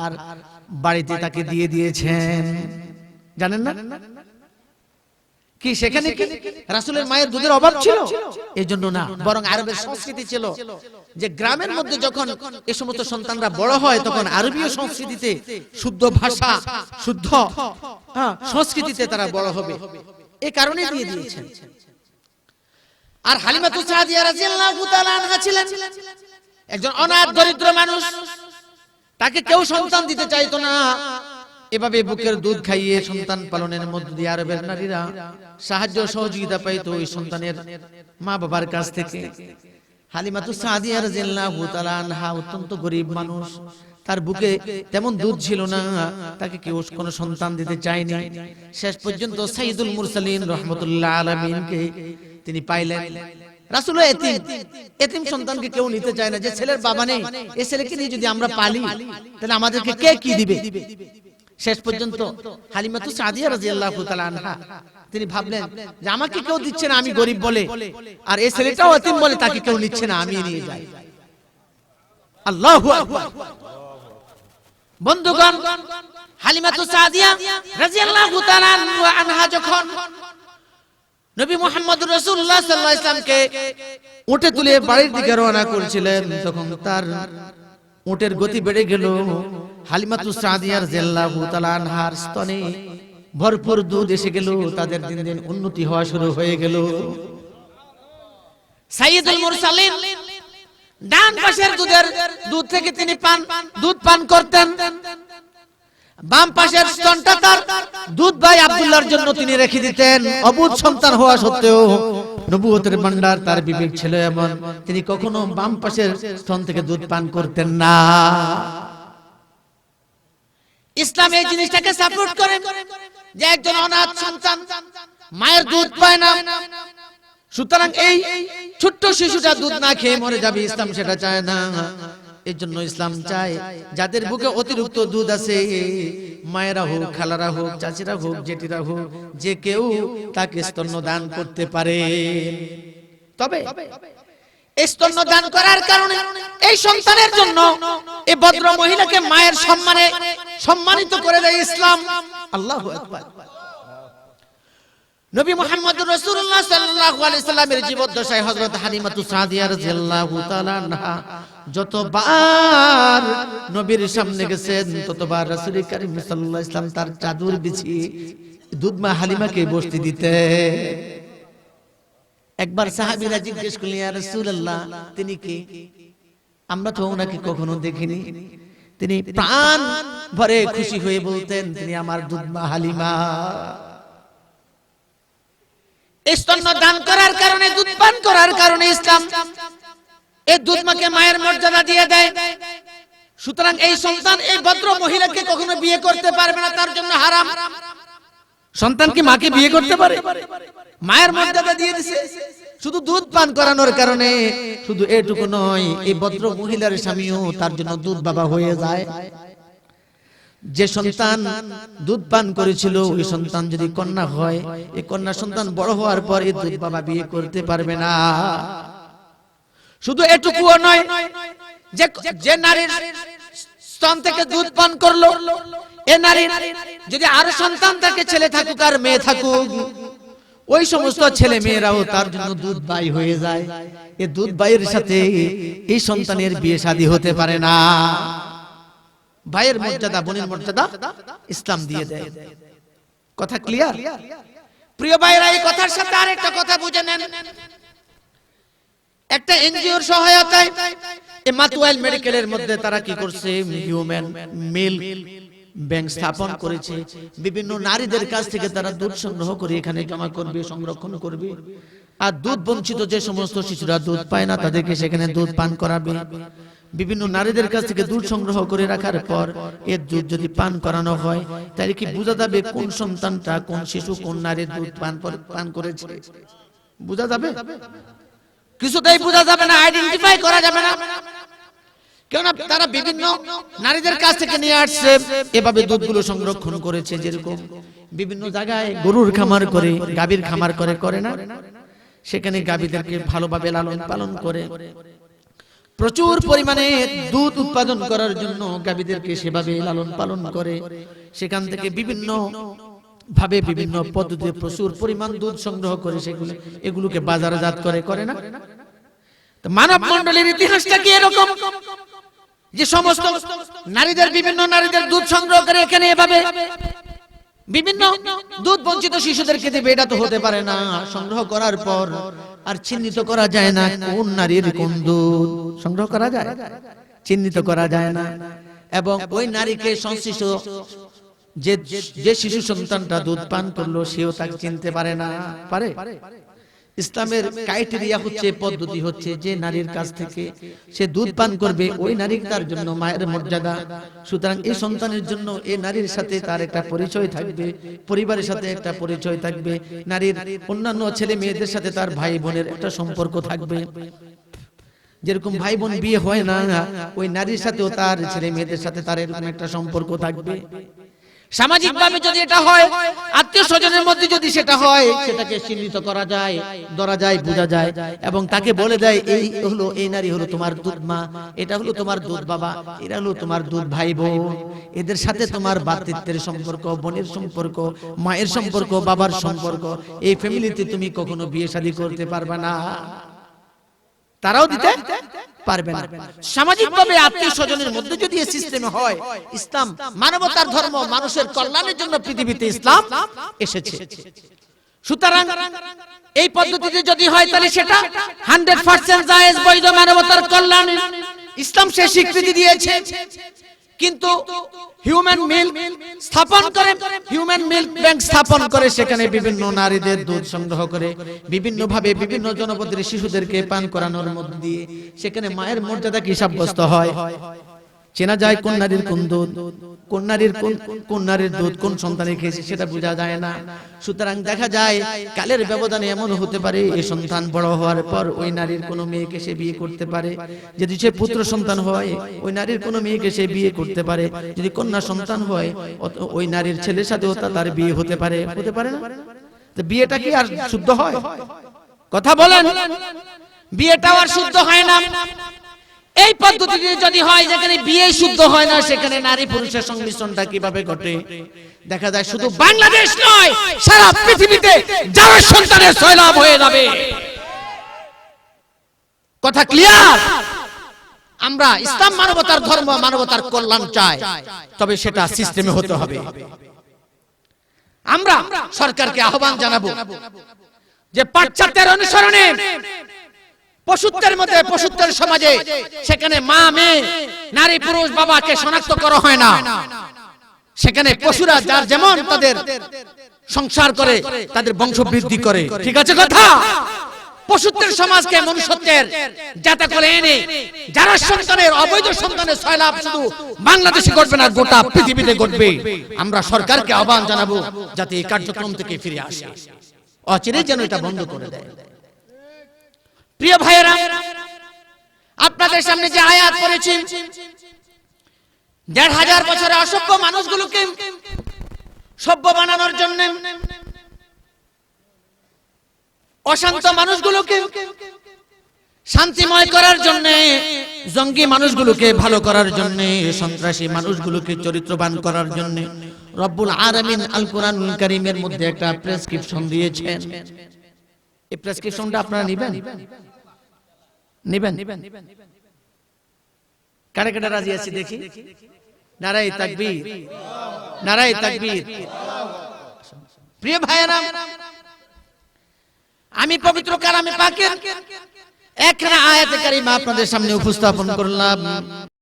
আনহার বাড়িতে তাকে দিয়ে দিয়েছেন। জানেন না কি সেখানে কি রাসূলের মায়ের দুধের অভাব ছিল? এই জন্য না, বরং আরবের সংস্কৃতি ছিল যে গ্রামের মধ্যে যখন এই সমস্ত সন্তানরা বড় হয় তখন আরবীয় সংস্কৃতিতে শুদ্ধ ভাষা, শুদ্ধ সংস্কৃতিতে তারা বড় হবে, এই কারণে দিয়ে দিয়েছেন। আর হালিমাতু সাদিয়া রাদিয়াল্লাহু তাআলা আনহা ছিলেন একজন অনাথ দরিদ্র মানুষ, তাকে কেউ সন্তান দিতে চাইতো না। এভাবে বুকের দুধ খাইয়ে সন্তান পালনের মধ্য দিয়ে আরবের নারীরা সাহায্য সহযোগিতা পাইতো ওই সন্তানের মা বাবার কাছ থেকে। হালিমাতু সাদিয়া রাদিয়াল্লাহু তাআলা আনহা অত্যন্ত গরীব মানুষ, তার বুকে তেমন দুধ ছিল না, তাকে কেউ কোনো সন্তান দিতে চায়নি। শেষ পর্যন্ত সাইয়্যিদুল মুরসালিন রাহমাতুল্লাহ আলাইহিকে তিনি পাইলেন। রাসূল এতিম সন্তানকে কেউ নিতে চায় না, যে ছেলের বাবা নেই, এই ছেলেকে নিয়ে যদি আমরা পালি তাহলে আমাদেরকে কে কি দিবে। শেষ পর্যন্ত হালিমাতু সাদিয়া রাদিয়াল্লাহু তাআলা আনহা তিনি ভাবলেন যে আমাকে কেউ দিচ্ছে না আমি গরীব বলে, আর এই ছেলেটাও এতিম বলে তাকে কেউ নিচ্ছে না, আমি নিয়ে যাই। আল্লাহু আকবার। বন্ধুগণ, হালিমাতু সাদিয়া রাদিয়াল্লাহু তাআলা আনহা যখন নবী মুহাম্মদুর রাসূলুল্লাহ সাল্লাল্লাহু আলাইহি ওয়াসাল্লামকে উঠে তুলে বাড়ির দিকে রওনা করেছিলেন, তখন তার উটের গতি বেড়ে গেল। হালিমাতু সাদিয়া রাদিয়াল্লাহু তাআলা আনহার স্তনে ভরপুর দুধ এসে গেল, তাদের দিন দিন উন্নতি হওয়া শুরু হয়ে গেল। সাইয়্যিদুল মুরসালিন ডান পাশের দুধ থেকে তিনি দুধ পান করতেন, বাম পাশের স্তনটা তার দুধ ভাই আব্দুল্লাহর জন্য তিনি রেখে দিতেন। অবুধ সন্তান হওয়া সত্ত্বেও নবুয়তের ভান্ডার তার বিবেক ছিল এমন, তিনি কখনো বাম পাশের স্তন থেকে দুধ পান করতেন না। ইসলাম এই জিনিসটাকে সাপোর্ট করে যে একজন অনাথ সন্তান মায়ের দুধ পায় না, সুতরাং এই ছোট্ট শিশুটা দুধ না খেয়ে মরে যাবে, ইসলাম সেটা চায় না। এর জন্য ইসলাম চায় যাদের বুকে অতিরিক্ত দুধ আছে, মায়েরা হোক, খালারা হোক, চাচিরা হোক, জেঠিরা হোক, যে কেউ তাকে স্তন্যদান করতে পারে। তবে এই স্তন্যদান করার কারণে এই সন্তানের জন্য এই ভদ্র মহিলাকে মায়ের সম্মানে সম্মানিত করে দেয় ইসলাম। আল্লাহু আকবার। নবী মুহাম্মদুর রাসূলুল্লাহ সাল্লাল্লাহু আলাইহি সাল্লামের জীবদ্দশায় হযরত হালিমাতু সাদিয়া রাদিয়াল্লাহু তাআলা আনহা যতবার নবীর সামনে গেছেন ততবার রাসূল কারীম সাল্লাল্লাহু আলাইহি সাল্লাম তার চাদর বিছিয়ে দুধমা হালিমাকে বসতে দিতেন। একবার সাহাবীরা জিজ্ঞেস করলেন, ইয়া রাসূলুল্লাহ তিনি কে? আমরা তো ওনাকে কখনো দেখিনি। তিনি প্রাণ ভরে খুশি হয়ে বলতেন, তিনি আমার দুধমা হালিমা। স্তন্য দান করার কারণে, দুধ পান করার কারণে ইসলাম এই দুধমাকে মায়ের মর্যাদা দিয়ে দেয়। সুতরাং এই সন্তান এই ভদ্র মহিলাকে কখনো বিয়ে করতে পারবে না, তার জন্য হারাম। সন্তান কি মাকে বিয়ে করতে পারে? মায়ের মর্যাদা দিয়ে দিয়েছে শুধু দুধ পান করানোর কারণে। শুধু এটুকু নয়, এই ভদ্র মহিলার স্বামীও তার জন্য দুধ বাবা হয়ে যায়। যে সন্তান দুধ পান করেছিল ওই সন্তান যদি কন্যা হয়, এই কন্যা সন্তান বড় হওয়ার পর এই দুধ বাবা বিয়ে করতে পারবে না। শুধু এটুকুও নয়, যে নারীর স্তন থেকে দুধ পান করলো, এ নারীর যদি আরো সন্তান থাকে, ছেলে থাকুক আর মেয়ে থাকুক, ওই সমস্ত ছেলে মেয়েরাও তার জন্য দুধ ভাই হয়ে যায়। এই দুধ ভাইয়ের সাথে এই সন্তানের বিয়ে শাদী হতে পারে না। ভাইয়ের মর্যাদা, বোনের মর্যাদা ইসলাম দিয়ে দেয়। কথা ক্লিয়ার? প্রিয় ভাইরা, এই কথার সাথে আরেকটা কথা বুঝে নেন। একটা এনজিওর সহায়তায় এই মাতুয়াইল মেডিকেলের মধ্যে তারা কি করছে, হিউম্যান মিল্ক ব্যাংক স্থাপন করেছে। বিভিন্ন নারীদের কাছ থেকে তারা দুধ সংগ্রহ করে এখানে জমা করবে, সংরক্ষণ করবে। আর দুধ বঞ্চিত যে সমস্ত শিশুরা দুধ পায় না তাদেরকে সেখানে দুধ পান করাবে। বিভিন্ন নারীদের কাছ থেকে দুধ সংগ্রহ করে রাখার পর এর দুধ যদি পান করানো হয়, তাহলে কি বোঝা যাবে কোন সন্তানটা, কোন শিশু কোন নারীর দুধ পান করেছে? বোঝা যাবে? কিছুতেই বোঝা যাবে না, আইডেন্টিফাই করা যাবে না। কেননা তারা বিভিন্ন নারীদের কাছ থেকে নিয়ে আসছে, এভাবে দুধগুলো সংরক্ষণ করেছে। যেরকম বিভিন্ন জায়গায় গরুর খামার করে, গাভীর খামার করে না, সেখানে গাভীদেরকে ভালোভাবে লালন পালন করে প্রচুর পরিমাণে দুধ উৎপাদন করার জন্য গাভীদেরকে সেভাবে লালন পালন করে, সেখান থেকে বিভিন্ন ভাবে বিভিন্ন পদ্ধতিতে প্রচুর পরিমাণ দুধ সংগ্রহ করে এগুলোকে বাজারজাত করে না। তো মানব মণ্ডলীর ইতিহাসটা কি এরকম যে সমস্ত বিভিন্ন নারীদের দুধ সংগ্রহ করে এখানে এভাবে বিভিন্ন দুধ বঞ্চিত শিশুদেরকে দেবে? এটা তো হতে পারে না। সংগ্রহ করার পর আর চিহ্নিত করা যায় না কোন নারীর কোন দুধ সংগ্রহ করা যায়, চিহ্নিত করা যায় না। এবং ওই নারীকে সংশ্লিষ্ট যে শিশু সন্তানটা দুধ পান করলো সেও তাকে চিনতে পারে না। পারে? ইসলামের ক্রাইটেরিয়া হচ্ছে, পদ্ধতি হচ্ছে, যে নারীর কাছ থেকে সে দুধ পান করবে ওই নারী তার জন্য মায়ের মর্যাদা। সুতরাং এই সন্তানের জন্য এই নারীর সাথে তার একটা পরিচয় থাকবে, পরিবারের সাথে একটা পরিচয় থাকবে, নারীর অন্যান্য ছেলে মেয়েদের সাথে তার ভাই বোনের একটা সম্পর্ক থাকবে। যেরকম ভাই বোন বিয়ে হয় না, ওই নারীর সাথেও তার ছেলে মেয়েদের সাথে তার এরকম একটা সম্পর্ক থাকবে। সামাজিক ভাবে যদি এটা হয়, আত্মীয় স্বজনের মধ্যে যদি সেটা হয়, সেটাকে চিহ্নিত করা যায়, ধরা যায়, বোঝা যায় এবং তাকে বলে দেয় এই নারী হলো তোমার দুধ মা, এটা হলো তোমার দুধ বাবা, এরা হলো তোমার দুধ ভাই বোন, এদের সাথে তোমার ভ্রাতৃত্বের সম্পর্ক, বোনের সম্পর্ক, মায়ের সম্পর্ক, বাবার সম্পর্ক। এই ফ্যামিলিতে তুমি কখনো বিয়ে শাদী করতে পারবে না, তারাও দিতে পারবে না। সামাজিকভাবে আত্মীয় স্বজনের মধ্যে যদি এই সিস্টেম হয়, ইসলাম মানবতার ধর্ম, মানুষের কল্যাণের জন্য পৃথিবীতে ইসলাম এসেছে। সুতরাং এই পদ্ধতিতে যদি হয় তাহলে সেটা 100% জায়েজ, বৈধ, মানবতার কল্যাণ ইসলাম সে স্বীকৃতি দিয়েছে। কিন্তু হিউম্যান মিল্ক স্থাপন করে, হিউম্যান মিল্ক ব্যাংক স্থাপন করে সেখানে বিভিন্ন নারীদের দুধ সংগ্রহ করে বিভিন্ন ভাবে বিভিন্ন জনপদের শিশুদেরকে পান করানোর মধ্য দিয়ে সেখানে মায়ের মর্যাদা কি সাব্যস্ত হয়? চেনা যায় কোন নারীর কোন দুধ, কোন নারীর দুধ কোন সন্তানের খেয়েছে সেটা বোঝা যায় না। সুতরাং দেখা যায় কালের ব্যবধানে এমন হতে পারে এই সন্তান বড় হওয়ার পর ওই নারীর কোনো মেয়েকে সে বিয়ে করতে পারে। যদি সে পুত্র সন্তান হয় ওই নারীর কোনো মেয়েকে সে বিয়ে করতে পারে। যদি কন্যা সন্তান হয় ওই নারীর ছেলের সাথেও তার বিয়ে হতে পারে, হতে পারে না? তো বিয়েটা কি আর শুদ্ধ হয়? কথা বলেন, বিয়েটাও আর শুদ্ধ হয় না। এই পদ্ধতিতে যদি হয় যেখানে বিয়ে শুদ্ধ হয় না, সেখানে নারী পুরুষের সংমিশ্রণটা কিভাবে ঘটে? দেখা যায় শুধু বাংলাদেশ নয়, সারা পৃথিবীতে যারা সন্তানের সয়লাভ হয়ে যাবে। কথা ক্লিয়ার? আমরা ইসলাম মানবতার ধর্ম, মানবতার কল্যাণ চাই, তবে সেটা সিস্টেমে হতে হবে। আমরা সরকারকে আহ্বান জানাবো যে পাশ্চাত্যের অনুসরণে পশুত্বের মধ্যে, পশুত্বের সমাজে সেখানে মা মেয়ে, নারী পুরুষ বাবাকে শনাক্ত করা হয় না। সেখানে পশুরা যার যেমন তাদের সংসার করে, তাদের বংশ বৃদ্ধি করে। ঠিক আছে কথা? পশুত্বের সমাজকে মনুষ্যত্বের যাতে করে এনে যারা সন্তানের, অবৈধ সন্তানের সয়লাভ শুধু বাংলাদেশে ঘটবে না, গোটা পৃথিবীতে ঘটবে। আমরা সরকারকে আহ্বান জানাবো যাতে এই কার্যক্রম থেকে ফিরে আসে, অচিরে যেন এটা বন্ধ করে দেয়। প্রিয় ভাইয়েরা, আপনাদের সামনে যে আয়াত পড়েছি, ১৫০০ বছরে অসভ্য মানুষগুলোকে সভ্য বানানোর জন্য, অশান্ত মানুষগুলোকে শান্তিময় করার জন্য, জঙ্গি মানুষগুলোকে ভালো করার জন্য, সন্ত্রাসী মানুষগুলোকে চরিত্রবান করার জন্য রব্বুল আলামিন আল কোরআনুল কারীমের মধ্যে একটা প্রেসক্রিপশন দিয়েছেন। এই প্রেসক্রিপশনটা আপনারা নেবেন? কারা কারা রাজি আছে দেখি? নারায়ে তাকবীর, নারায়ে তাকবীর। প্রিয় ভাইয়েরা, আমি পবিত্র কালামে পাকের একটা আয়াতে কারিমা আপনাদের সামনে উপস্থাপন করলাম।